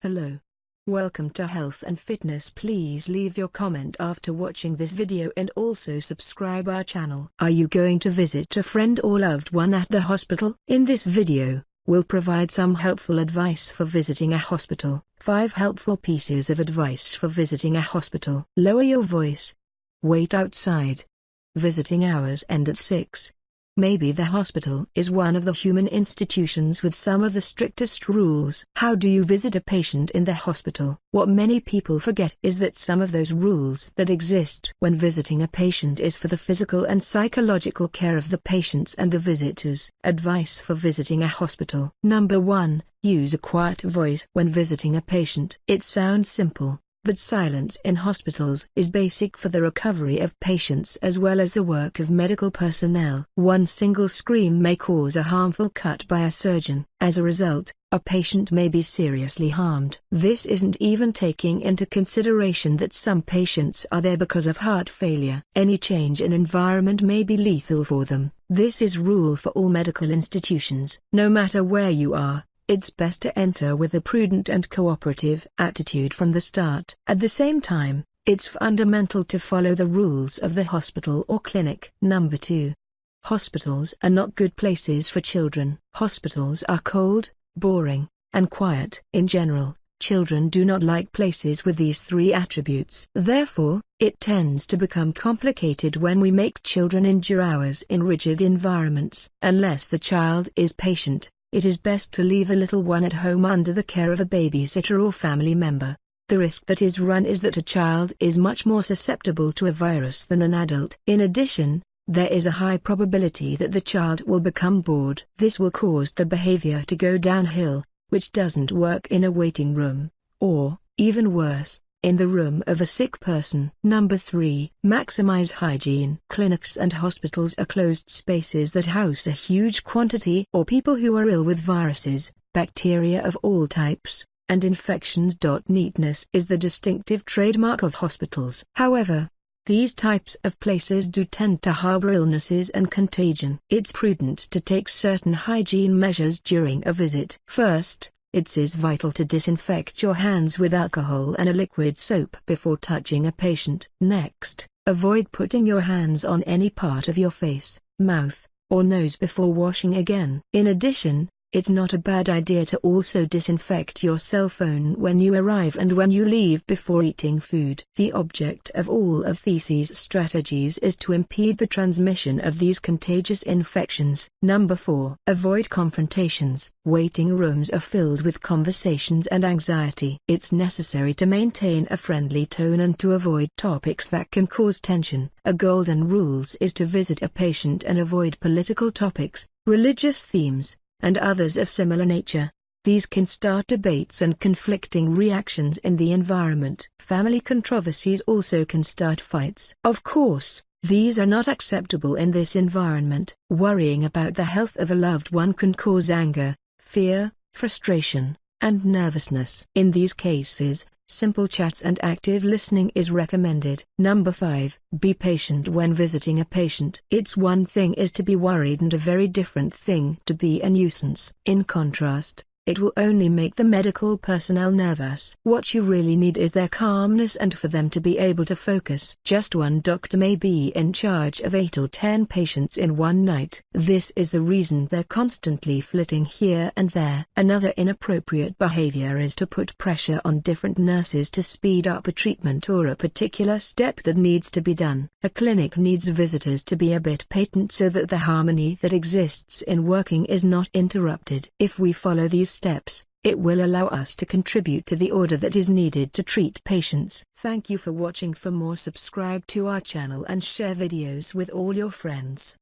Hello. Welcome to Health and Fitness. Please leave your comment after watching this video and also subscribe our channel. Are you going to visit a friend or loved one at the hospital? In this video, we'll provide some helpful advice for visiting a hospital. 5 helpful pieces of advice for visiting a hospital. Lower your voice. Wait outside. Visiting hours end at 6. Maybe the hospital is one of the human institutions with some of the strictest rules. How do you visit a patient in the hospital? What many people forget is that some of those rules that exist when visiting a patient is for the physical and psychological care of the patients and the visitors. Advice for visiting a hospital. Number 1. Use a quiet voice when visiting a patient. It sounds simple, but silence in hospitals is basic for the recovery of patients as well as the work of medical personnel. One single scream may cause a harmful cut by a surgeon. As a result, a patient may be seriously harmed. This isn't even taking into consideration that some patients are there because of heart failure. Any change in environment may be lethal for them. This is rule for all medical institutions. No matter where you are, it's best to enter with a prudent and cooperative attitude from the start. At the same time, it's fundamental to follow the rules of the hospital or clinic. Number 2. Hospitals are not good places for children. Hospitals are cold, boring, and quiet. In general, children do not like places with these 3 attributes. Therefore, it tends to become complicated when we make children endure hours in rigid environments. Unless the child is patient, it is best to leave a little one at home under the care of a babysitter or family member. The risk that is run is that a child is much more susceptible to a virus than an adult. In addition, there is a high probability that the child will become bored. This will cause the behavior to go downhill, which doesn't work in a waiting room, or, even worse, in the room of a sick person. Number 3. Maximize hygiene. Clinics and hospitals are closed spaces that house a huge quantity or people who are ill with viruses, bacteria of all types, and infections. Neatness is the distinctive trademark of hospitals. However, these types of places do tend to harbor illnesses and contagion. It's prudent to take certain hygiene measures during a visit. First, it is vital to disinfect your hands with alcohol and a liquid soap before touching a patient. Next, avoid putting your hands on any part of your face, mouth, or nose before washing again. In addition, it's not a bad idea to also disinfect your cell phone when you arrive and when you leave before eating food. The object of all of these strategies is to impede the transmission of these contagious infections. Number 4. Avoid confrontations. Waiting rooms are filled with conversations and anxiety. It's necessary to maintain a friendly tone and to avoid topics that can cause tension. A golden rule is to visit a patient and avoid political topics, religious themes, and others of similar nature. These can start debates and conflicting reactions in the environment. Family controversies also can start fights. Of course, these are not acceptable in this environment. Worrying about the health of a loved one can cause anger, fear, frustration, and nervousness. In these cases, simple chats and active listening is recommended. Number 5. Be patient when visiting a patient. It's one thing is to be worried and a very different thing to be a nuisance. In contrast, it will only make the medical personnel nervous. What you really need is their calmness and for them to be able to focus. Just one doctor may be in charge of 8 or 10 patients in one night. This is the reason they're constantly flitting here and there. Another inappropriate behavior is to put pressure on different nurses to speed up a treatment or a particular step that needs to be done. A clinic needs visitors to be a bit patient so that the harmony that exists in working is not interrupted. If we follow these steps, it will allow us to contribute to the order that is needed to treat patients. Thank you for watching. For more, subscribe to our channel and share videos with all your friends.